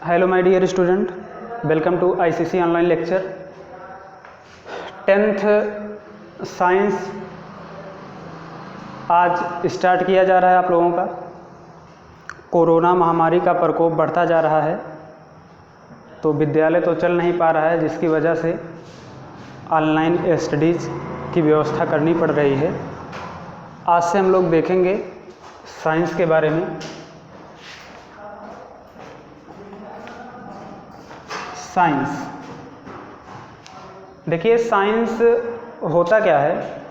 Hello my dear student, welcome to ICC online lecture. 10th science आज start किया जा रहा है आप लोगों का। कोरोना महामारी का प्रकोप बढ़ता जा रहा है, तो विद्यालय तो चल नहीं पा रहा है, जिसकी वजह से ऑनलाइन स्टडीज़ की व्यवस्था करनी पड़ रही है। आज से हम लोग देखेंगे साइंस के बारे में। साइंस, देखिए साइंस होता क्या है।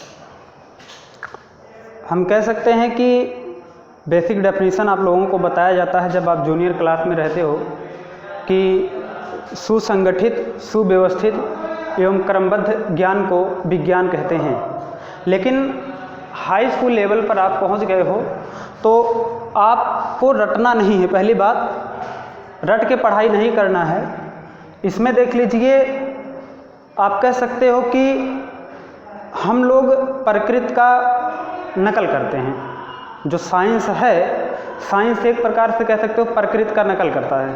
हम कह सकते हैं कि बेसिक डेफिनेशन आप लोगों को बताया जाता है जब आप जूनियर क्लास में रहते हो कि सुसंगठित, सुव्यवस्थित एवं क्रमबद्ध ज्ञान को विज्ञान कहते हैं। लेकिन हाई स्कूल लेवल पर आप पहुंच गए हो तो आपको रटना नहीं है। पहली बात, रट के पढ़ाई नहीं करना है। इसमें देख लीजिए, आप कह सकते हो कि हम लोग प्रकृति का नकल करते हैं। जो साइंस है, साइंस एक प्रकार से कह सकते हो प्रकृति का नकल करता है।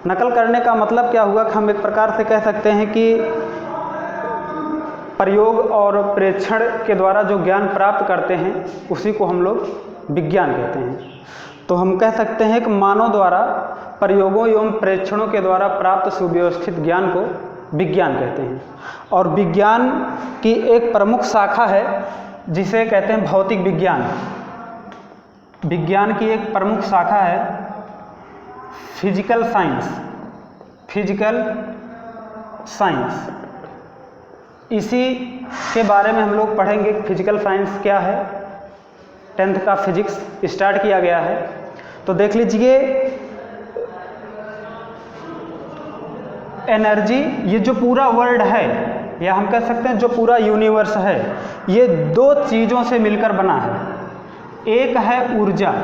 नकल करने का मतलब क्या हुआ कि हम एक प्रकार से कह सकते हैं कि प्रयोग और प्रेक्षण के द्वारा जो ज्ञान प्राप्त करते हैं उसी को हम लोग विज्ञान कहते हैं। तो हम कह सकते हैं कि मानव द्वारा प्रयोगों एवं प्रेक्षणों के द्वारा प्राप्त सुव्यवस्थित ज्ञान को विज्ञान कहते हैं। और विज्ञान की एक प्रमुख शाखा है जिसे कहते हैं भौतिक विज्ञान। विज्ञान की एक प्रमुख शाखा है फिजिकल साइंस। फिजिकल साइंस, इसी के बारे में हम लोग पढ़ेंगे। फिजिकल साइंस क्या है। 10th का फिजिक्स स्टार्ट किया गया है। तो देख लीजिए, एनर्जी, ये जो पूरा वर्ल्ड है, या हम कह सकते हैं जो पूरा यूनिवर्स है, ये दो चीज़ों से मिलकर बना है। एक है ऊर्जा,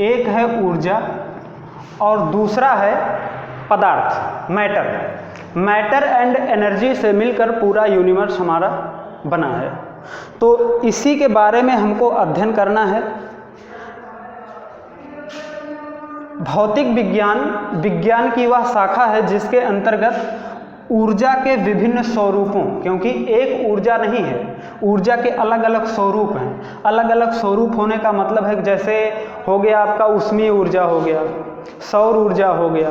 एक है ऊर्जा और दूसरा है पदार्थ, मैटर। मैटर एंड एनर्जी से मिलकर पूरा यूनिवर्स हमारा बना है। तो इसी के बारे में हमको अध्ययन करना है। भौतिक विज्ञान, विज्ञान की वह शाखा है जिसके अंतर्गत ऊर्जा के विभिन्न स्वरूपों, क्योंकि एक ऊर्जा नहीं है, ऊर्जा के अलग अलग स्वरूप हैं। अलग अलग स्वरूप होने का मतलब है कि जैसे हो गया आपका ऊष्मीय ऊर्जा हो गया, सौर ऊर्जा हो गया,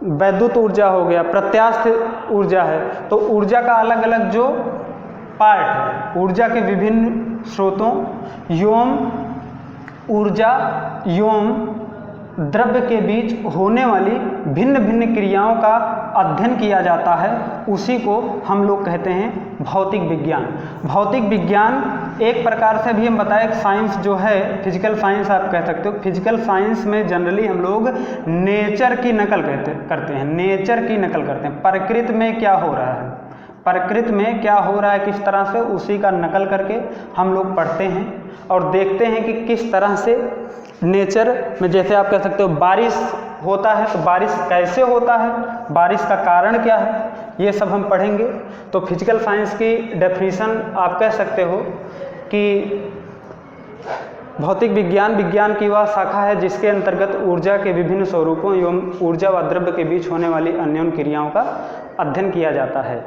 वैद्युत ऊर्जा हो गया, प्रत्यास्थ ऊर्जा है। तो ऊर्जा का अलग अलग जो पार्ट है, ऊर्जा के विभिन्न स्रोतों एवं ऊर्जा एवं द्रव्य के बीच होने वाली भिन्न भिन्न क्रियाओं का अध्ययन किया जाता है। उसी को हम लोग कहते हैं भौतिक विज्ञान। भौतिक विज्ञान एक प्रकार से भी हम बताएं, साइंस जो है, फिजिकल साइंस आप कह सकते हो। फिजिकल साइंस में जनरली हम लोग नेचर की नकल करते हैं। नेचर की नकल करते हैं, प्रकृति में क्या हो रहा है, प्रकृति में क्या हो रहा है किस तरह से, उसी का नकल करके हम लोग पढ़ते हैं और देखते हैं कि किस तरह से नेचर में, जैसे आप कह सकते हो बारिश होता है तो बारिश कैसे होता है, बारिश का कारण क्या है, ये सब हम पढ़ेंगे। तो फिजिकल साइंस की डेफिनेशन आप कह सकते हो कि भौतिक विज्ञान, विज्ञान की वह शाखा है जिसके अंतर्गत ऊर्जा के विभिन्न स्वरूपों एवं ऊर्जा व द्रव्य के बीच होने वाली अन्योन्य क्रियाओं का अध्ययन किया जाता है,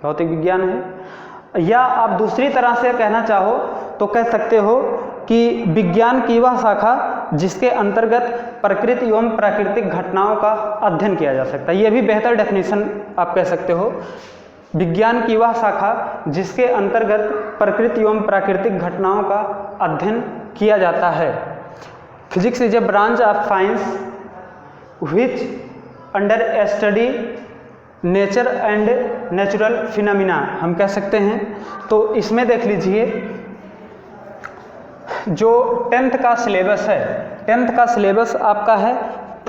भौतिक विज्ञान है। या आप दूसरी तरह से कहना चाहो तो कह सकते हो कि विज्ञान की वह शाखा जिसके अंतर्गत प्रकृति एवं प्राकृतिक घटनाओं का अध्ययन किया जा सकता है। यह भी बेहतर डेफिनेशन आप कह सकते हो। विज्ञान की वह शाखा जिसके अंतर्गत प्रकृति एवं प्राकृतिक घटनाओं का अध्ययन किया जाता है। Physics is a branch of science which under study nature and natural phenomena, हम कह सकते हैं। तो इसमें देख लीजिए, जो 10th का सिलेबस है, 10th का सिलेबस आपका है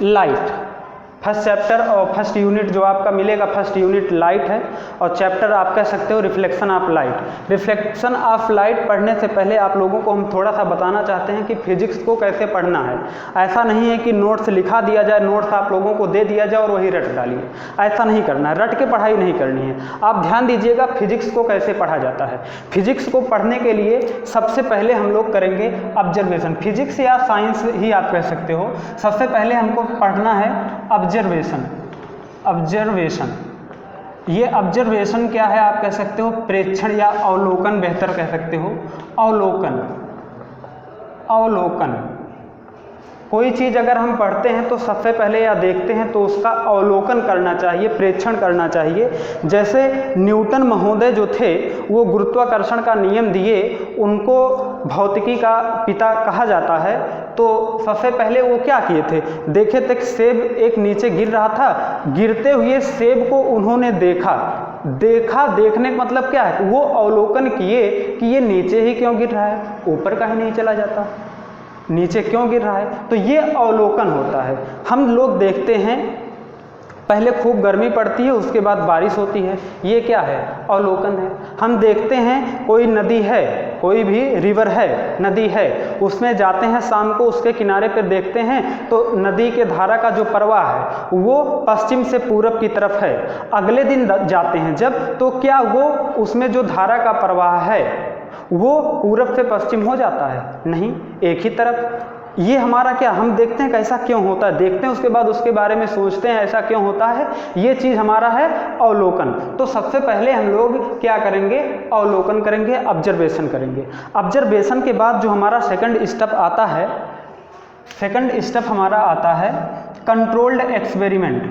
लाइट। फर्स्ट चैप्टर और फर्स्ट यूनिट जो आपका मिलेगा, फर्स्ट यूनिट लाइट है और चैप्टर आप कह सकते हो reflection of light. Reflection of light पढ़ने से पहले आप लोगों को हम थोड़ा सा बताना चाहते हैं कि फिजिक्स को कैसे पढ़ना है। ऐसा नहीं है कि नोट्स लिखा दिया जाए, नोट्स आप लोगों को दे दिया जाए और वही रट डालिए, ऐसा नहीं करना है, रट के पढ़ाई नहीं करनी है। आप ध्यान दीजिएगा फिजिक्स को कैसे पढ़ा जाता है। फिजिक्स को पढ़ने के लिए सबसे पहले हम लोग करेंगे ऑब्जर्वेशन। फिजिक्स या साइंस ही आप कह सकते हो। सबसे पहले हमको पढ़ना है ऑब्जर्वेशन। ऑब्जर्वेशन, ये ऑब्जर्वेशन क्या है आप कह सकते हो प्रेक्षण या अवलोकन, बेहतर कह सकते हो अवलोकन। अवलोकन, कोई चीज़ अगर हम पढ़ते हैं तो सबसे पहले या देखते हैं तो उसका अवलोकन करना चाहिए, प्रेक्षण करना चाहिए। जैसे न्यूटन महोदय जो थे वो गुरुत्वाकर्षण का नियम दिए, उनको भौतिकी का पिता कहा जाता है। तो सबसे पहले वो क्या किए थे, देखे थे सेब एक नीचे गिर रहा था, गिरते हुए सेब को उन्होंने देखा। देखने का मतलब क्या है, वो अवलोकन किए कि ये नीचे ही क्यों गिर रहा है, ऊपर का ही नहीं चला जाता, नीचे क्यों गिर रहा है। तो ये अवलोकन होता है। हम लोग देखते हैं पहले खूब गर्मी पड़ती है, उसके बाद बारिश होती है, ये क्या है, अवलोकन है। हम देखते हैं कोई नदी है, कोई भी रिवर है, नदी है, उसमें जाते हैं शाम को, उसके किनारे पर देखते हैं तो नदी के धारा का जो प्रवाह है वो पश्चिम से पूरब की तरफ है। अगले दिन जाते हैं जब, तो क्या वो उसमें जो धारा का प्रवाह है वो पूरब से पश्चिम हो जाता है, नहीं, एक ही तरफ। ये हमारा क्या, हम देखते हैं कैसा क्यों होता है, देखते हैं उसके बाद उसके बारे में सोचते हैं ऐसा क्यों होता है, ये चीज़ हमारा है अवलोकन। तो सबसे पहले हम लोग क्या करेंगे, अवलोकन करेंगे, ऑब्जर्वेशन करेंगे। ऑब्जर्वेशन के बाद जो हमारा सेकंड स्टेप आता है, सेकंड स्टेप हमारा आता है कंट्रोल्ड एक्सपेरिमेंट।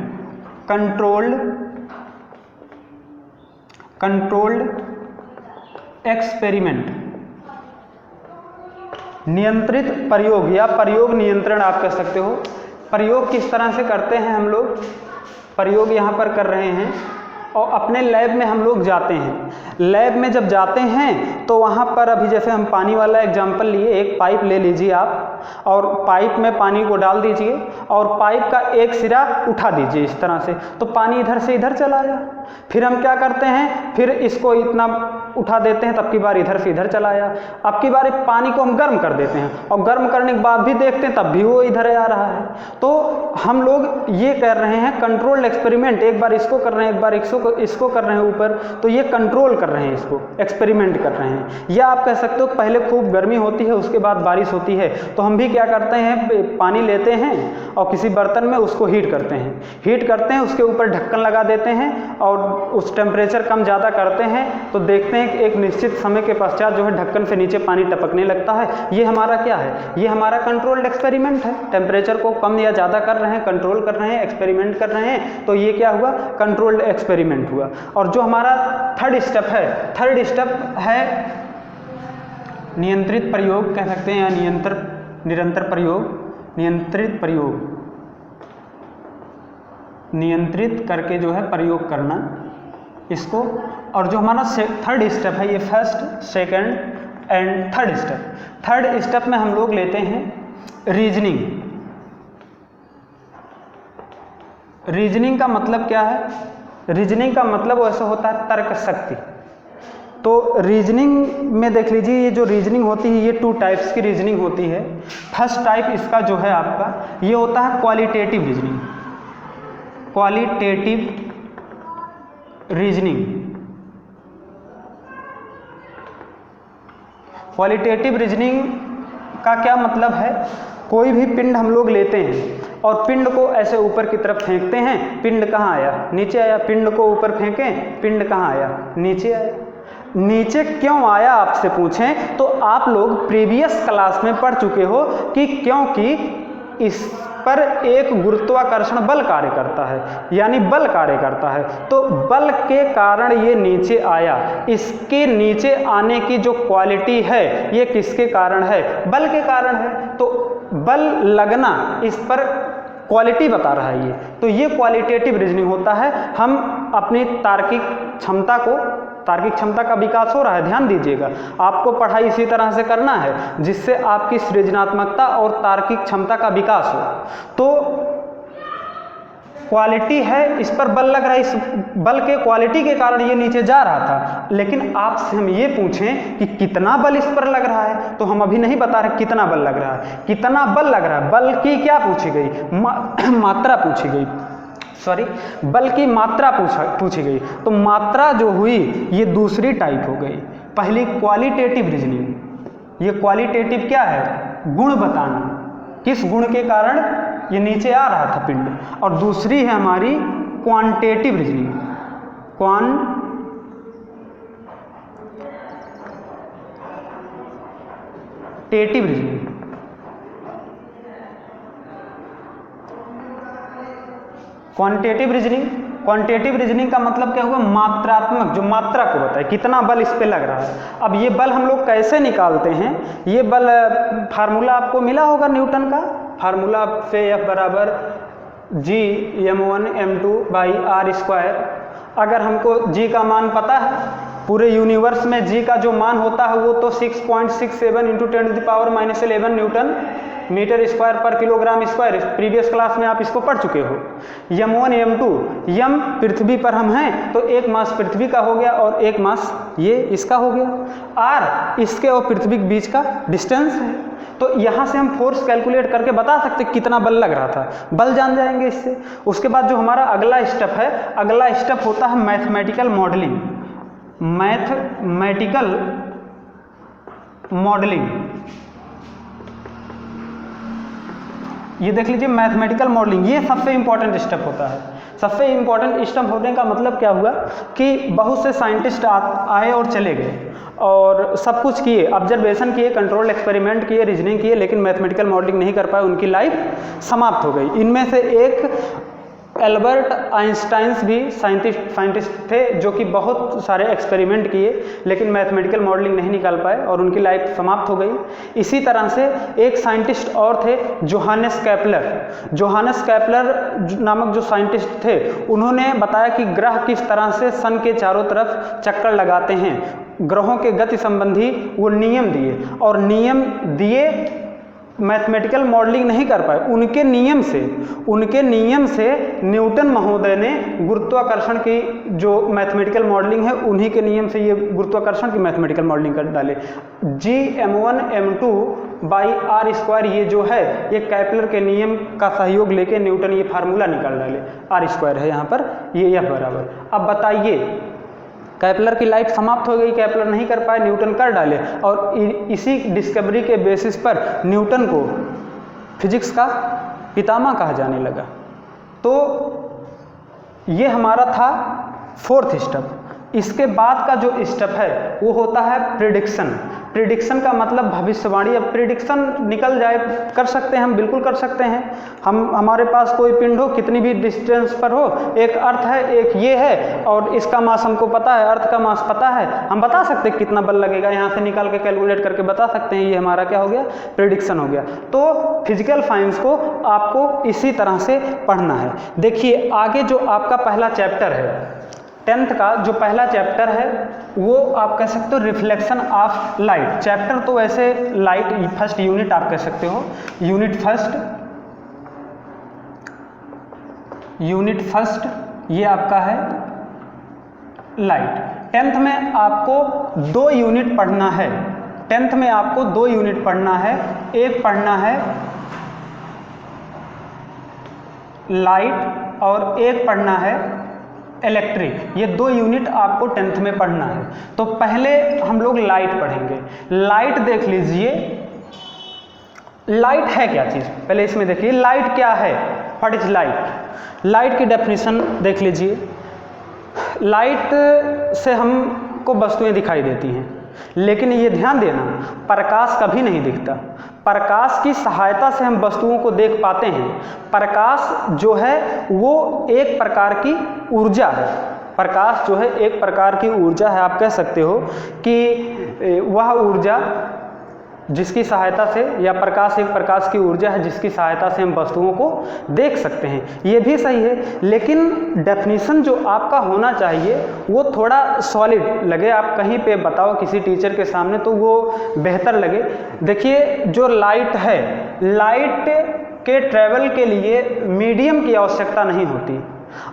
कंट्रोल्ड एक्सपेरिमेंट, नियंत्रित प्रयोग या प्रयोग नियंत्रण आप कह सकते हो। प्रयोग किस तरह से करते हैं हम लोग, प्रयोग यहाँ पर कर रहे हैं और अपने लैब में हम लोग जाते हैं। लैब में जब जाते हैं तो वहाँ पर अभी जैसे हम पानी वाला एग्जाम्पल लिए, एक पाइप ले लीजिए आप और पाइप में पानी को डाल दीजिए और पाइप का एक सिरा उठा दीजिए इस तरह से, तो पानी इधर से इधर चला आया। फिर हम क्या करते हैं, फिर इसको इतना उठा देते हैं, तब की बार इधर से इधर चला आया। अब की बार पानी को हम गर्म कर देते हैं और गर्म करने के बाद भी देखते हैं तब भी वो इधर आ रहा है। तो हम लोग ये कर रहे हैं कंट्रोल्ड एक्सपेरिमेंट, एक बार इसको कर रहे हैं, एक बार इसको कर रहे हैं ऊपर, तो ये कंट्रोल कर रहे हैं, इसको एक्सपेरिमेंट कर रहे हैं। या आप कह सकते हो पहले खूब गर्मी होती है, उसके बाद बारिश होती है, तो हम भी क्या करते हैं, पानी लेते हैं और किसी बर्तन में उसको हीट करते हैं, उसके ऊपर ढक्कन लगा देते हैं और उस टेम्परेचर कम ज़्यादा करते हैं, तो देखते हैं कि एक निश्चित समय के पश्चात जो है ढक्कन से नीचे पानी टपकने लगता है। ये हमारा क्या है, ये हमारा कंट्रोल्ड एक्सपेरिमेंट है। टेम्परेचर को कम या ज़्यादा कर रहे हैं, कंट्रोल कर रहे हैं, एक्सपेरिमेंट कर रहे हैं, तो ये क्या हुआ, कंट्रोल्ड एक्सपेरिमेंट हुआ। और जो हमारा थर्ड स्टेप है नियंत्रित प्रयोग कह सकते हैं, या निरंतर प्रयोग, नियंत्रित करके जो है प्रयोग करना इसको। और जो हमारा थर्ड स्टेप है, ये first, second and third step. Third step में हम लोग लेते हैं रीजनिंग। रीजनिंग का मतलब क्या है, रीजनिंग का मतलब वैसा होता है तर्क शक्ति। तो रीजनिंग में देख लीजिए, ये जो रीजनिंग होती है ये 2 टाइप्स की रीजनिंग होती है। फर्स्ट टाइप इसका जो है आपका, ये होता है qualitative reasoning. Qualitative reasoning, qualitative reasoning का क्या मतलब है, कोई भी पिंड हम लोग लेते हैं और पिंड को ऐसे ऊपर की तरफ फेंकते हैं, पिंड कहाँ आया, नीचे आया। पिंड को ऊपर फेंकें, पिंड कहाँ आया, नीचे आया। नीचे क्यों आया आपसे पूछें तो आप लोग प्रीवियस क्लास में पढ़ चुके हो कि क्योंकि इस पर एक गुरुत्वाकर्षण बल कार्य करता है, यानी बल कार्य करता है, तो बल के कारण ये नीचे आया। इसके नीचे आने की जो क्वालिटी है ये किसके कारण है, बल के कारण है। तो बल लगना इस पर क्वालिटी बता रहा है ये, तो ये क्वालिटेटिव रीजनिंग होता है। हम अपनी तार्किक क्षमता का विकास हो रहा है, ध्यान दीजिएगा। आपको पढ़ाई इसी तरह से करना है जिससे आपकी सृजनात्मकता और तार्किक क्षमता का विकास हो। तो क्वालिटी है, इस पर बल लग रहा है, इस बल के क्वालिटी के कारण ये नीचे जा रहा था। लेकिन आपसे हम ये पूछें कि कितना बल इस पर लग रहा है, तो हम अभी नहीं बता रहे कितना बल लग रहा है। कितना बल लग रहा है, बल की क्या पूछी गई, मात्रा पूछी गई, सॉरी बल की मात्रा पूछी गई। तो मात्रा जो हुई ये दूसरी टाइप हो गई। पहली क्वालिटेटिव रीजनिंग, ये क्वालिटेटिव क्या है, गुण बताना, किस गुण के कारण ये नीचे आ रहा था पिंड। और दूसरी है हमारी quantitative reasoning, quantitative reasoning. Quantitative reasoning, quantitative reasoning का मतलब क्या हुआ, मात्रात्मक, जो मात्रा को बताए कितना बल इस पे लग रहा है। अब ये बल हम लोग कैसे निकालते हैं, ये बल फार्मूला आपको मिला होगा न्यूटन का, फार्मूला से F बराबर G m1 m2 by r square. अगर हमको G का मान पता है, पूरे यूनिवर्स में G का जो मान होता है वो तो 6.67 इंटू 10⁻⁻11 न्यूटन मीटर स्क्वायर पर किलोग्राम स्क्वायर। प्रीवियस क्लास में आप इसको पढ़ चुके हो। m1 m2, m पृथ्वी पर हम हैं तो एक मास पृथ्वी का हो गया और एक मास ये इसका हो गया। r इसके और पृथ्वी के बीच का डिस्टेंस है। तो यहाँ से हम फोर्स कैलकुलेट करके बता सकते कितना बल लग रहा था, बल जान जाएंगे इससे। उसके बाद जो हमारा अगला स्टेप है, अगला स्टेप होता है मैथमेटिकल मॉडलिंग। मैथमेटिकल मॉडलिंग, ये देख लीजिए मैथमेटिकल मॉडलिंग, ये सबसे इंपॉर्टेंट स्टेप होता है। सबसे इंपॉर्टेंट स्टेप होने का मतलब क्या हुआ कि बहुत से साइंटिस्ट आए और चले गए और सब कुछ किए, ऑब्जर्वेशन किए, कंट्रोल एक्सपेरिमेंट किए, रीजनिंग किए, लेकिन मैथमेटिकल मॉडलिंग नहीं कर पाए, उनकी लाइफ समाप्त हो गई। इनमें से एक एल्बर्ट आइंस्टाइन भी साइंटिस्ट थे जो कि बहुत सारे एक्सपेरिमेंट किए लेकिन मैथमेटिकल मॉडलिंग नहीं निकाल पाए और उनकी लाइफ समाप्त हो गई। इसी तरह से एक साइंटिस्ट और थे, जोहानस केपलर। जोहानस केपलर नामक जो साइंटिस्ट थे, उन्होंने बताया कि ग्रह किस तरह से सन के चारों तरफ चक्कर लगाते हैं। ग्रहों के गति संबंधी वो नियम दिए और नियम दिए, मैथमेटिकल मॉडलिंग नहीं कर पाए। उनके नियम से न्यूटन महोदय ने गुरुत्वाकर्षण की जो मैथमेटिकल मॉडलिंग है, उन्हीं के नियम से ये गुरुत्वाकर्षण की मैथमेटिकल मॉडलिंग कर डाले। G m1 m2 by r square, ये जो है ये केपलर के नियम का सहयोग लेके न्यूटन ये फार्मूला निकाल डाले। r स्क्वायर है यहाँ पर, ये F बराबर। अब बताइए, केपलर की लाइफ समाप्त हो गई, केपलर नहीं कर पाए, न्यूटन कर डाले और इसी डिस्कवरी के बेसिस पर न्यूटन को फिजिक्स का पितामह कहा जाने लगा। तो ये हमारा था फोर्थ स्टेप। इसके बाद का जो स्टेप है वो होता है प्रिडिक्शन। प्रिडिक्शन का मतलब भविष्यवाणी। अब प्रिडिक्शन निकल जाए, कर सकते हैं हम, बिल्कुल कर सकते हैं। हमारे पास कोई पिंड हो, कितनी भी डिस्टेंस पर हो, एक अर्थ है, एक ये है और इसका मास हमको पता है, अर्थ का मास पता है, हम बता सकते हैं कितना बल लगेगा, यहाँ से निकाल के कैलकुलेट करके बता सकते हैं। ये हमारा क्या हो गया, प्रिडिक्शन हो गया। तो फिजिकल साइंस को आपको इसी तरह से पढ़ना है। देखिए आगे जो आपका पहला चैप्टर है, 10th का जो पहला चैप्टर है वो आप कह सकते हो रिफ्लेक्शन ऑफ लाइट। चैप्टर तो वैसे लाइट फर्स्ट यूनिट आप कह सकते हो, यूनिट फर्स्ट ये आपका है लाइट। 10th में आपको 2 यूनिट पढ़ना है। 10th में आपको 2 यूनिट पढ़ना है। एक पढ़ना है लाइट और एक पढ़ना है इलेक्ट्रिक। ये 2 यूनिट आपको 10th में पढ़ना है। तो पहले हम लोग लाइट पढ़ेंगे। लाइट देख लीजिए, लाइट है क्या चीज़, पहले इसमें देखिए लाइट क्या है, व्हाट इज लाइट। लाइट की डेफिनेशन देख लीजिए। लाइट से हमको वस्तुएं दिखाई देती हैं, लेकिन ये ध्यान देना प्रकाश कभी नहीं दिखता। प्रकाश की सहायता से हम वस्तुओं को देख पाते हैं। प्रकाश जो है वो एक प्रकार की ऊर्जा है। प्रकाश जो है एक प्रकार की ऊर्जा है। आप कह सकते हो कि वह ऊर्जा जिसकी सहायता से, या प्रकाश एक प्रकाश की ऊर्जा है जिसकी सहायता से हम वस्तुओं को देख सकते हैं। ये भी सही है, लेकिन डेफिनेशन जो आपका होना चाहिए वो थोड़ा सॉलिड लगे। आप कहीं पे बताओ किसी टीचर के सामने तो वो बेहतर लगे। देखिए जो लाइट है, लाइट के ट्रैवल के लिए मीडियम की आवश्यकता नहीं होती,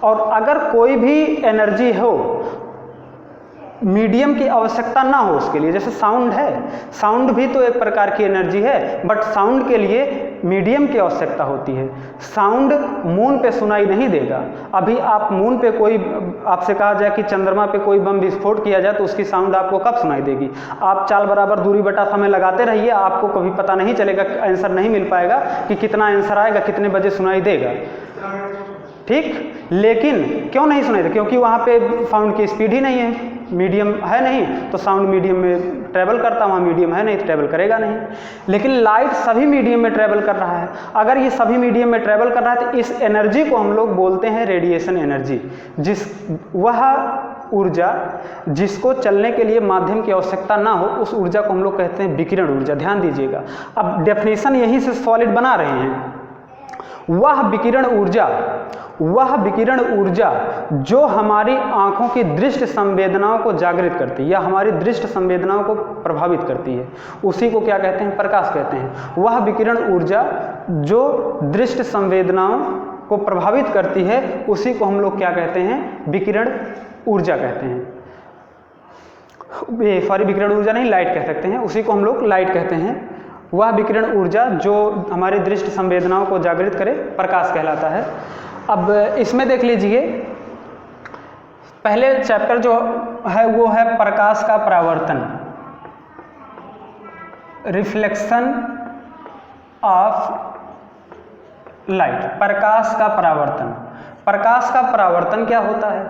और अगर कोई भी एनर्जी हो मीडियम की आवश्यकता ना हो उसके लिए, जैसे साउंड है, साउंड भी तो एक प्रकार की एनर्जी है, बट साउंड के लिए मीडियम की आवश्यकता होती है। साउंड मून पे सुनाई नहीं देगा। अभी आप मून पे कोई, आपसे कहा जाए कि चंद्रमा पे कोई बम विस्फोट किया जाए तो उसकी साउंड आपको कब सुनाई देगी? आप चाल बराबर दूरी बटा समय लगाते रहिए, आपको कभी पता नहीं चलेगा, आंसर नहीं मिल पाएगा कि कितना आंसर आएगा, कितने बजे सुनाई देगा। ठीक, लेकिन क्यों नहीं सुनाई देगा? क्योंकि वहाँ पे साउंड की स्पीड ही नहीं है, मीडियम है नहीं, तो साउंड मीडियम में ट्रैवल करता, वहाँ मीडियम है नहीं तो ट्रैवल करेगा नहीं। लेकिन लाइट सभी मीडियम में ट्रैवल कर रहा है। अगर ये सभी मीडियम में ट्रैवल कर रहा है तो इस एनर्जी को हम लोग बोलते हैं रेडिएशन एनर्जी। वह ऊर्जा जिसको चलने के लिए माध्यम की आवश्यकता ना हो, उस ऊर्जा को हम लोग कहते हैं विकिरण ऊर्जा। ध्यान दीजिएगा, अब डेफिनेशन यहीं से सॉलिड बना रहे हैं। वह विकिरण ऊर्जा जो हमारी आँखों की दृष्टि संवेदनाओं को जागृत करती है या हमारी दृष्टि संवेदनाओं को प्रभावित करती है, उसी को क्या कहते हैं? प्रकाश कहते हैं। वह विकिरण ऊर्जा जो दृष्टि संवेदनाओं को प्रभावित करती है, उसी को हम लोग क्या कहते हैं? विकिरण ऊर्जा कहते हैं। सॉरी, विकिरण ऊर्जा नहीं, लाइट कह सकते हैं, उसी को हम लोग लाइट कहते हैं। वह विकिरण ऊर्जा जो हमारी दृष्टि संवेदनाओं को जागृत करे, प्रकाश कहलाता है। अब इसमें देख लीजिए, पहले चैप्टर जो है वो है प्रकाश का परावर्तन, रिफ्लेक्शन ऑफ लाइट। प्रकाश का परावर्तन, प्रकाश का परावर्तन क्या होता है?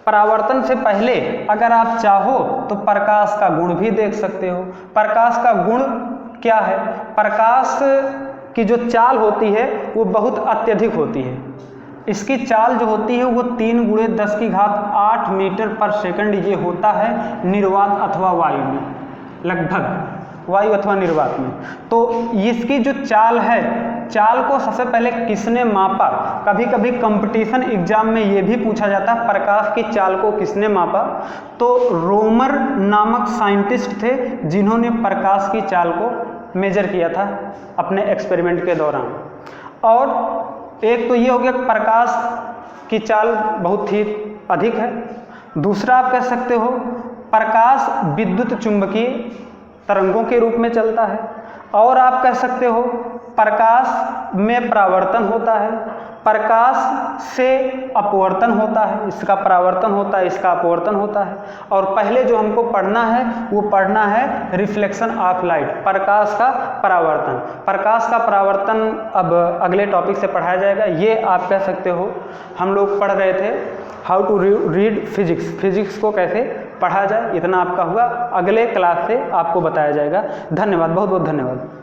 परावर्तन से पहले अगर आप चाहो तो प्रकाश का गुण भी देख सकते हो। प्रकाश का गुण क्या है? प्रकाश की जो चाल होती है वो बहुत अत्यधिक होती है। इसकी चाल जो होती है वो 3 × 10⁸ मीटर पर सेकंड ये होता है निर्वात अथवा वायु में, लगभग वायु अथवा निर्वात में। तो इसकी जो चाल है, चाल को सबसे पहले किसने मापा? कभी कभी कंपटीशन एग्जाम में ये भी पूछा जाता है प्रकाश की चाल को किसने मापा? तो रोमर नामक साइंटिस्ट थे जिन्होंने प्रकाश की चाल को मेजर किया था अपने एक्सपेरिमेंट के दौरान। और एक तो ये हो गया प्रकाश की चाल बहुत ही अधिक है। दूसरा आप कह सकते हो प्रकाश विद्युत चुंबकीय तरंगों के रूप में चलता है। और आप कह सकते हो प्रकाश में परावर्तन होता है, प्रकाश से अपवर्तन होता है, इसका परावर्तन होता है, इसका अपवर्तन होता है। और पहले जो हमको पढ़ना है वो पढ़ना है रिफ्लेक्शन ऑफ लाइट, प्रकाश का परावर्तन। प्रकाश का परावर्तन अब अगले टॉपिक से पढ़ाया जाएगा। ये आप कह सकते हो हम लोग पढ़ रहे थे how to read physics, physics को कैसे पढ़ा जाए, इतना आपका हुआ। अगले क्लास से आपको बताया जाएगा। धन्यवाद, बहुत बहुत धन्यवाद।